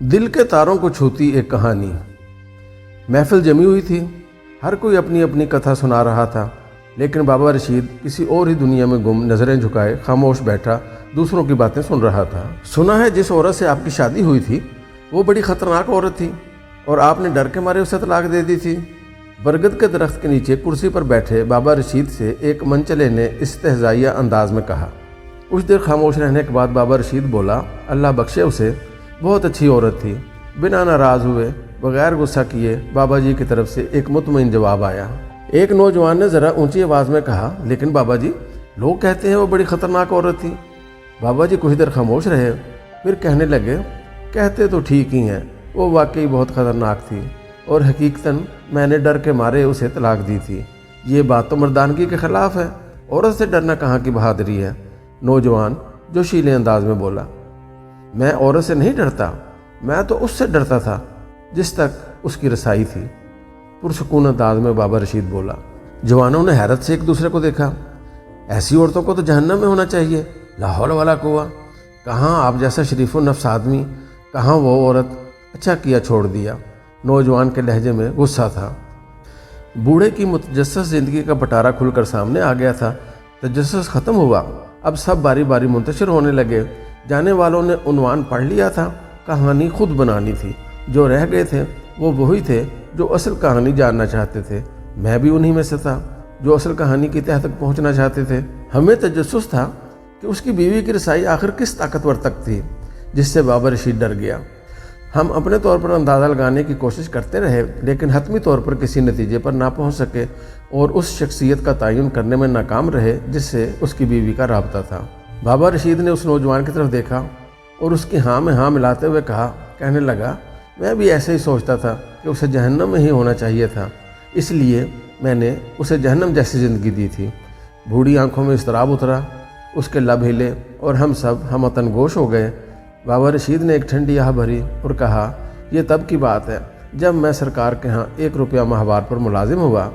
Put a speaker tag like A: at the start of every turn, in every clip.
A: दिल के तारों को छूती एक कहानी। महफिल जमी हुई थी, हर कोई अपनी अपनी कथा सुना रहा था, लेकिन बाबा रशीद किसी और ही दुनिया में गुम नज़रें झुकाए खामोश बैठा दूसरों की बातें सुन रहा था। सुना है जिस औरत से आपकी शादी हुई थी वो बड़ी ख़तरनाक औरत थी और आपने डर के मारे उसे तलाक दे दी थी। बरगद के दरख्त के नीचे कुर्सी पर बैठे बाबा रशीद से एक मनचले ने इस्तेहज़ाइया अंदाज में कहा। कुछ देर खामोश रहने के बाद बाबा रशीद बोला, अल्लाह बख्शे उसे, बहुत अच्छी औरत थी। बिना नाराज़ हुए, बगैर गुस्सा किए बाबा जी की तरफ से एक मुतमईन जवाब आया। एक नौजवान ने ज़रा ऊंची आवाज़ में कहा, लेकिन बाबा जी, लोग कहते हैं वो बड़ी ख़तरनाक औरत थी। बाबा जी कुछ देर खामोश रहे, फिर कहने लगे, कहते तो ठीक ही हैं, वो वाकई बहुत ख़तरनाक थी और हकीकतन मैंने डर के मारे उसे तलाक दी थी। ये बात तो मर्दानगी के ख़िलाफ़ है, औरत से डरना कहाँ की बहादुरी है। नौजवान जोशीले अंदाज में बोला, मैं औरत से नहीं डरता, मैं तो उससे डरता था जिस तक उसकी रसाई थी। पुरसकून अंदाज में बाबा रशीद बोला। जवानों ने हैरत से एक दूसरे को देखा। ऐसी औरतों को तो जहन्नम में होना चाहिए, लाहौल वाला कुआ। कहाँ आप जैसा शरीफ नफ्स आदमी, कहाँ वो औरत। अच्छा किया छोड़ दिया। नौजवान के लहजे में गुस्सा था। बूढ़े की मुतजस्सस ज़िंदगी का पटारा खुलकर सामने आ गया था। तजस्सुस ख़त्म हुआ, अब सब बारी बारी मुंतशिर होने लगे। जाने वालों ने उन्वान पढ़ लिया था, कहानी खुद बनानी थी। जो रह गए थे वो वही थे जो असल कहानी जानना चाहते थे। मैं भी उन्हीं में से था जो असल कहानी की तह तक पहुंचना चाहते थे। हमें तजस्सुस था कि उसकी बीवी की रसाई आखिर किस ताकतवर तक थी जिससे बाबा रशीद डर गया। हम अपने तौर पर अंदाज़ा लगाने की कोशिश करते रहे, लेकिन हतमी तौर पर किसी नतीजे पर ना पहुंच सके और उस शख्सियत का तयन करने में नाकाम रहे जिससे उसकी बीवी का राबता था। बाबा रशीद ने उस नौजवान की तरफ देखा और उसकी हाँ में हाँ मिलाते हुए कहा, कहने लगा, मैं भी ऐसे ही सोचता था कि उसे जहन्नम में ही होना चाहिए था, इसलिए मैंने उसे जहन्नम जैसी ज़िंदगी दी थी। बूढ़ी आंखों में इस्तराब उतरा, उसके लब हिले और हम सब हमतन गोश हो गए। बाबा रशीद ने एक ठंडी आह भरी और कहा, यह तब की बात है जब मैं सरकार के यहाँ 1 रुपया माहवार पर मुलाजिम हुआ।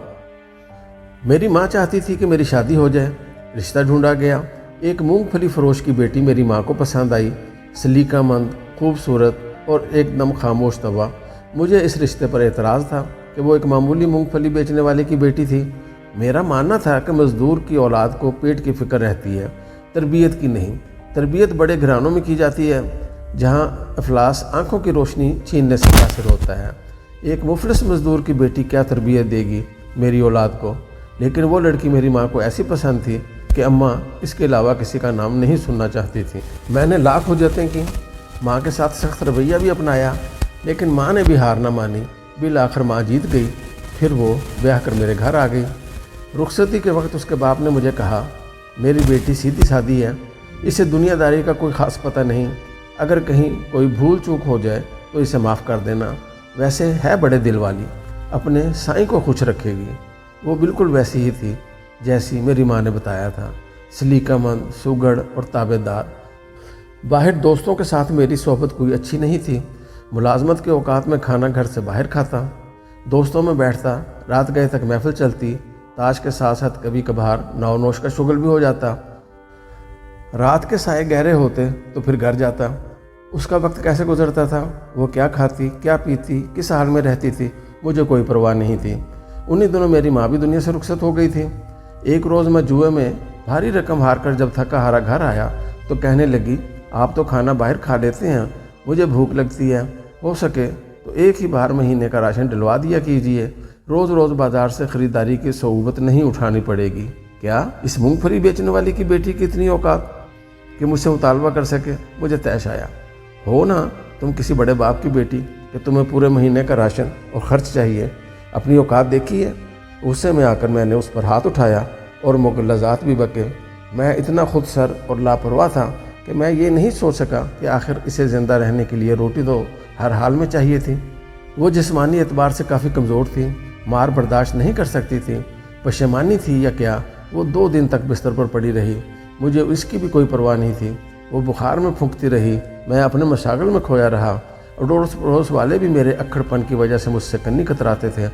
A: मेरी माँ चाहती थी कि मेरी शादी हो जाए। रिश्ता ढूंढा गया। एक मूंगफली फरोश की बेटी मेरी माँ को पसंद आई, सलीकामंद, खूबसूरत और एकदम खामोश तवा। मुझे इस रिश्ते पर एतराज़ था कि वो एक मामूली मूंगफली बेचने वाले की बेटी थी। मेरा मानना था कि मज़दूर की औलाद को पेट की फ़िक्र रहती है, तरबियत की नहीं। तरबियत बड़े घरानों में की जाती है जहाँ अफलास आँखों की रोशनी छीनने से मुतासिर होता है। एक मुफलिस मज़दूर की बेटी क्या तरबियत देगी मेरी औलाद को। लेकिन वो लड़की मेरी माँ को ऐसी पसंद थी कि अम्मा इसके अलावा किसी का नाम नहीं सुनना चाहती थी। मैंने लाख हुज्जतें की, माँ के साथ सख्त रवैया भी अपनाया, लेकिन माँ ने भी हार न मानी। बिल आखिर माँ जीत गई। फिर वो ब्याह कर मेरे घर आ गई। रुखसती के वक्त उसके बाप ने मुझे कहा, मेरी बेटी सीधी सादी है, इसे दुनियादारी का कोई ख़ास पता नहीं। अगर कहीं कोई भूल चूक हो जाए तो इसे माफ़ कर देना। वैसे है बड़े दिल वाली, अपने साईं को खुश रखेगी। वो बिल्कुल वैसी ही थी जैसी मेरी माँ ने बताया था, सलीकामंद, सुगड़ और ताबेदार। बाहर दोस्तों के साथ मेरी सोहबत कोई अच्छी नहीं थी। मुलाजमत के औकात में खाना घर से बाहर खाता, दोस्तों में बैठता, रात गए तक महफिल चलती, ताश के साथ साथ कभी कभार नाव नोश का शुगल भी हो जाता। रात के साए गहरे होते तो फिर घर जाता। उसका वक्त कैसे गुजरता था, वो क्या खाती, क्या पीती, किस हाल में रहती थी, मुझे कोई परवाह नहीं थी। उन्हीं दिनों मेरी माँ भी दुनिया से रुखसत हो गई थी। एक रोज़ मैं जुए में भारी रकम हार कर जब थका हारा घर आया तो कहने लगी, आप तो खाना बाहर खा लेते हैं, मुझे भूख लगती है, हो सके तो एक ही बार महीने का राशन डलवा दिया कीजिए। रोज़ रोज़ बाज़ार से ख़रीदारी की सोबत नहीं उठानी पड़ेगी। क्या इस मूंगफली बेचने वाली की बेटी की इतनी औकात कि मुझसे मुतालबा कर सके। मुझे तैश आया, हो ना तुम किसी बड़े बाप की बेटी कि तुम्हें पूरे महीने का राशन और ख़र्च चाहिए। अपनी औकात देखी है। गुस्से में आकर मैंने उस पर हाथ उठाया और मुग़ल्लज़ात भी बके। मैं इतना खुद सर और लापरवाह था कि मैं ये नहीं सोच सका कि आखिर इसे ज़िंदा रहने के लिए रोटी तो हर हाल में चाहिए थी। वो जिस्मानी एतबार से काफ़ी कमज़ोर थी, मार बर्दाश्त नहीं कर सकती थी। पशेमानी थी या क्या, वो 2 दिन तक बिस्तर पर पड़ी रही। मुझे इसकी भी कोई परवाह नहीं थी। वो बुखार में फूंकती रही, मैं अपने मशागल में खोया रहा। अड़ोस पड़ोस वाले भी मेरे अक्खड़पन की वजह से मुझसे कन्नी कतराते थे।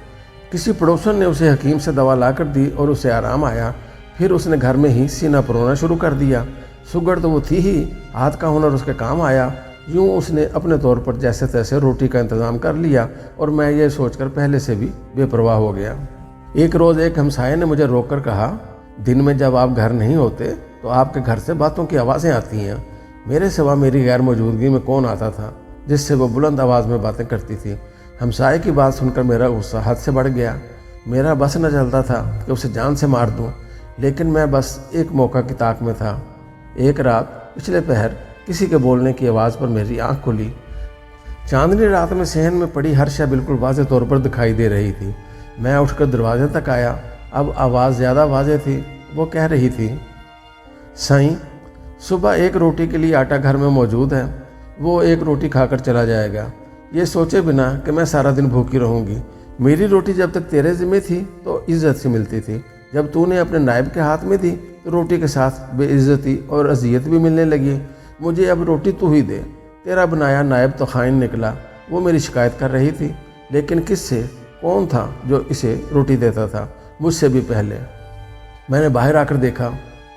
A: किसी पड़ोसन ने उसे हकीम से दवा ला कर दी और उसे आराम आया। फिर उसने घर में ही सीना परोना शुरू कर दिया। सुगड़ तो वो थी ही, हाथ का हुनर उसके काम आया। یوں اس نے اپنے طور پر جیسے تیسے روٹی کا انتظام کر لیا اور میں یہ سوچ کر پہلے سے بھی بے پرواہ ہو گیا۔ ایک روز ایک ہمسائے نے مجھے روک کر کہا، دن میں جب آپ گھر نہیں ہوتے تو آپ کے گھر سے باتوں کی آوازیں آتی ہیں۔ میرے سوا میری غیر موجودگی میں کون آتا تھا جس سے وہ بلند آواز میں باتیں کرتی تھی؟ ہمسائے کی بات سن کر میرا غصہ حد سے بڑھ گیا۔ میرا بس نہ چلتا تھا کہ اسے جان سے مار دوں، لیکن میں بس ایک موقع کی طاق میں تھا۔ ایک رات پچھلے پہر کسی کے بولنے کی آواز پر میری آنکھ کھلی۔ چاندنی رات میں صحن میں پڑی ہر شے بالکل واضح طور پر دکھائی دے رہی تھی۔ میں اٹھ کر دروازے تک آیا۔ اب آواز زیادہ واضح تھی۔ وہ کہہ رہی تھی، سائیں، صبح ایک روٹی کے لیے آٹا گھر میں موجود ہے، وہ ایک روٹی کھا کر چلا جائے گا، یہ سوچے بنا کہ میں سارا دن بھوکی رہوں گی۔ میری روٹی جب تک تیرے ذمہ تھی تو عزت سے ملتی تھی، جب تو نے اپنے نائب کے ہاتھ میں دی تو روٹی کے ساتھ بے عزتی اور اذیت بھی ملنے لگی۔ مجھے اب روٹی تو ہی دے۔ تیرا بنایا نائب تو خائن نکلا۔ وہ میری شکایت کر رہی تھی، لیکن کس سے؟ کون تھا جو اسے روٹی دیتا تھا؟ مجھ سے بھی پہلے۔ میں نے باہر آ کر دیکھا،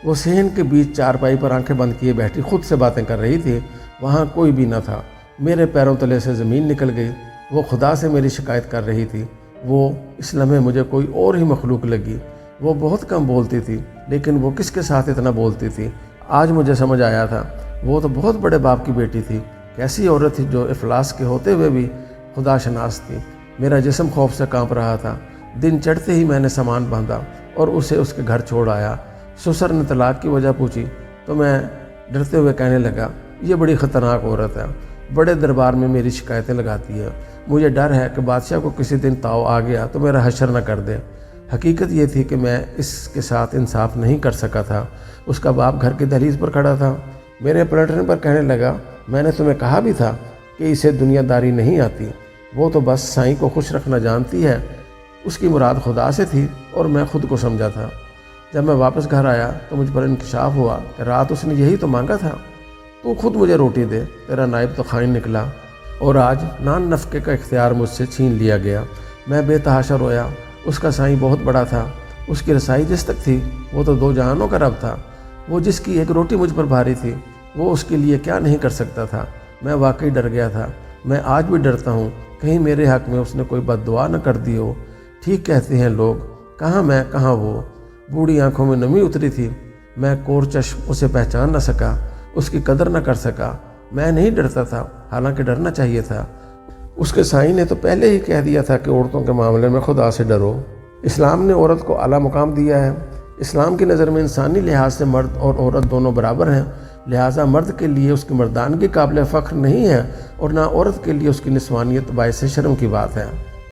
A: وہ صحن کے بیچ چارپائی پر آنکھیں بند کیے بیٹھی خود سے باتیں کر رہی تھی۔ وہاں کوئی بھی نہ تھا۔ میرے پیروں تلے سے زمین نکل گئی۔ وہ خدا سے میری شکایت کر رہی تھی۔ وہ اس لمحے مجھے کوئی اور ہی مخلوق لگی۔ وہ بہت کم بولتی تھی، لیکن وہ کس کے ساتھ اتنا بولتی تھی؟ آج مجھے سمجھ آیا تھا، وہ تو بہت بڑے باپ کی بیٹی تھی۔ کیسی عورت تھی جو افلاس کے ہوتے ہوئے بھی خدا شناس تھی۔ میرا جسم خوف سے کانپ رہا تھا۔ دن چڑھتے ہی میں نے سامان باندھا اور اسے اس کے گھر چھوڑ آیا۔ سسر نے طلاق کی وجہ پوچھی تو میں ڈرتے ہوئے کہنے لگا، یہ بڑی خطرناک عورت ہے، بڑے دربار میں میری شکایتیں لگاتی ہے۔ مجھے ڈر ہے کہ بادشاہ کو کسی دن تاؤ آ گیا تو میرا حشر نہ کر دے۔ حقیقت یہ تھی کہ میں اس کے ساتھ انصاف نہیں کر سکا تھا۔ اس کا باپ گھر کی دہلیز پر کھڑا تھا۔ میرے پلٹنے پر کہنے لگا، میں نے تمہیں کہا بھی تھا کہ اسے دنیا داری نہیں آتی، وہ تو بس سائیں کو خوش رکھنا جانتی ہے۔ اس کی مراد خدا سے تھی اور میں خود کو سمجھا تھا۔ جب میں واپس گھر آیا تو مجھ پر انکشاف ہوا کہ رات اس نے یہی تو مانگا تھا، تو خود مجھے روٹی دے، تیرا نائب تو خائن نکلا، اور آج نان نفقے کا اختیار مجھ سے چھین لیا گیا۔ میں بے تحاشا رویا۔ اس کا سائیں بہت بڑا تھا، اس کی رسائی جس تک تھی وہ تو 2 جہانوں کا رب تھا۔ وہ جس کی ایک روٹی مجھ پر بھاری تھی، وہ اس کے لیے کیا نہیں کر سکتا تھا۔ میں واقعی ڈر گیا تھا۔ میں آج بھی ڈرتا ہوں کہیں میرے حق میں اس نے کوئی بد دعا نہ کر دی ہو۔ ٹھیک کہتے ہیں لوگ، کہاں میں کہاں وہ۔ بوڑھی آنکھوں میں نمی اتری تھی۔ میں کور چشم اسے پہچان نہ سکا، اس کی قدر نہ کر سکا۔ میں نہیں ڈرتا تھا، حالانکہ ڈرنا چاہیے تھا۔ اس کے سائیں نے تو پہلے ہی کہہ دیا تھا کہ عورتوں کے معاملے میں خدا سے ڈرو۔ اسلام نے عورت کو اعلیٰ مقام دیا ہے۔ اسلام کی نظر میں انسانی لحاظ سے مرد اور عورت دونوں برابر ہیں، لہٰذا مرد کے لیے اس کی مردانگی قابل فخر نہیں ہے اور نہ عورت کے لیے اس کی نسوانیت باعث شرم کی بات ہے۔